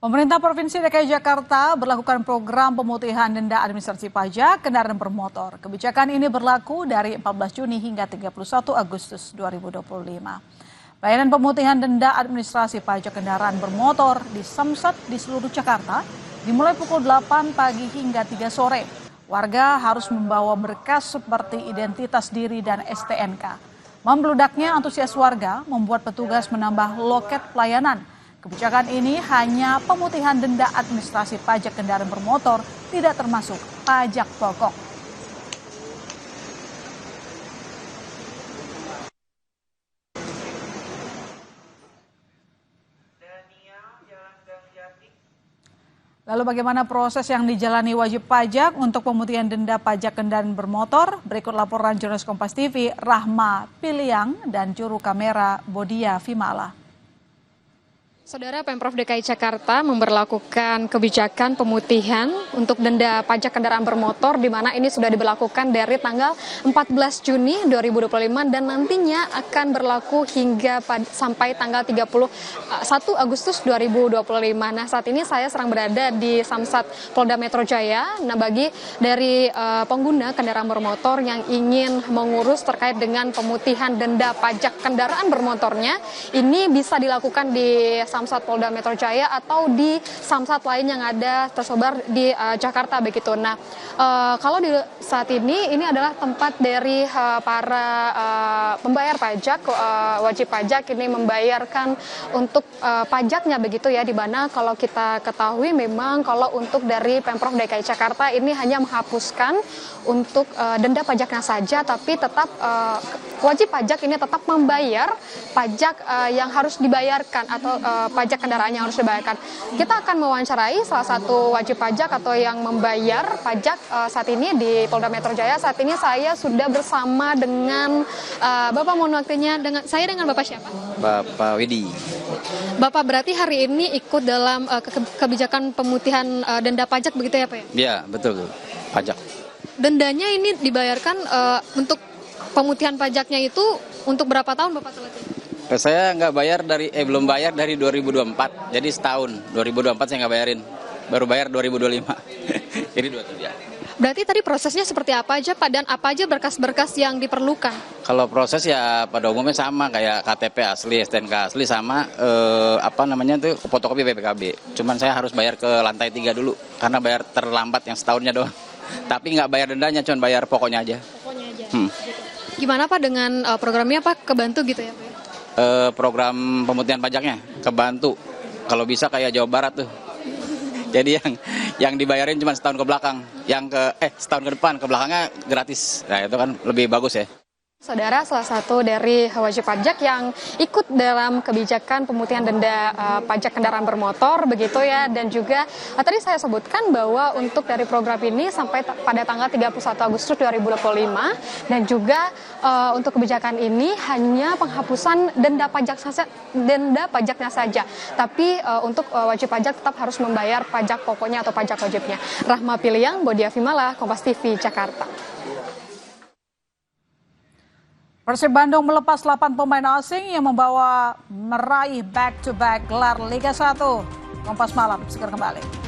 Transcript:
Pemerintah Provinsi DKI Jakarta berlakukan program pemutihan denda administrasi pajak kendaraan bermotor. Kebijakan ini berlaku dari 14 Juni hingga 31 Agustus 2025. Layanan pemutihan denda administrasi pajak kendaraan bermotor di Samsat di seluruh Jakarta dimulai pukul 8 pagi hingga 3 sore. Warga harus membawa berkas seperti identitas diri dan STNK. Membludaknya antusias warga membuat petugas menambah loket pelayanan. Kebijakan ini hanya pemutihan denda administrasi pajak kendaraan bermotor, tidak termasuk pajak pokok. Lalu bagaimana proses yang dijalani wajib pajak untuk pemutihan denda pajak kendaraan bermotor? Berikut laporan jurnalis Kompas TV Rahma Piliang dan juru kamera Bodia Vimala. Saudara, Pemprov DKI Jakarta memberlakukan kebijakan pemutihan untuk denda pajak kendaraan bermotor di mana ini sudah diberlakukan dari tanggal 14 Juni 2025 dan nantinya akan berlaku hingga sampai tanggal 31 Agustus 2025. Nah, saat ini saya sedang berada di Samsat Polda Metro Jaya. Nah, bagi dari pengguna kendaraan bermotor yang ingin mengurus terkait dengan pemutihan denda pajak kendaraan bermotornya, ini bisa dilakukan di Samsat Polda Metro Jaya atau di Samsat lain yang ada tersebar di Jakarta begitu. Nah, kalau di saat ini adalah tempat dari para pembayar pajak, wajib pajak ini membayarkan untuk pajaknya begitu ya, di mana kalau kita ketahui memang kalau untuk dari Pemprov DKI Jakarta ini hanya menghapuskan untuk denda pajaknya saja, tapi tetap wajib pajak ini tetap membayar pajak yang harus dibayarkan atau pajak kendaraan yang harus dibayarkan. Kita akan mewawancarai salah satu wajib pajak atau yang membayar pajak saat ini di Polda Metro Jaya. Saat ini saya sudah bersama dengan Bapak, mohon waktunya, dengan Bapak siapa? Bapak Widi. Bapak berarti hari ini ikut dalam kebijakan pemutihan denda pajak begitu ya Pak? Ya, betul. Pajak. Dendanya ini dibayarkan untuk pemutihan pajaknya itu untuk berapa tahun Bapak telah itu? Saya nggak bayar belum bayar dari 2024, jadi setahun. 2024 saya nggak bayarin, baru bayar 2025. Jadi 2 tahun ya. Berarti tadi prosesnya seperti apa aja Pak, dan apa aja berkas-berkas yang diperlukan? Kalau proses ya pada umumnya sama kayak KTP asli, STNK asli sama fotokopi BPKB. Cuman saya harus bayar ke lantai 3 dulu karena bayar terlambat yang setahunnya doang. Tapi nggak bayar dendanya, cuma bayar pokoknya aja. Pokoknya aja. Gitu. Gimana Pak dengan programnya Pak, kebantu gitu ya Pak? Program pemutihan pajaknya kebantu, kalau bisa kayak Jawa Barat tuh. Jadi yang dibayarin cuma setahun ke belakang, setahun ke depan, ke belakangnya gratis. Nah, itu kan lebih bagus ya. Saudara, salah satu dari wajib pajak yang ikut dalam kebijakan pemutihan denda pajak kendaraan bermotor begitu ya, dan juga tadi saya sebutkan bahwa untuk dari program ini sampai pada tanggal 31 Agustus 2025 dan juga untuk kebijakan ini hanya penghapusan denda pajaknya saja, tapi untuk wajib pajak tetap harus membayar pajak pokoknya atau pajak wajibnya. Rahma Piliang, Bodia Vimala, Kompas TV, Jakarta. Persib Bandung melepas 8 pemain asing yang membawa meraih back-to-back gelar Liga 1. Kompas Malam segera kembali.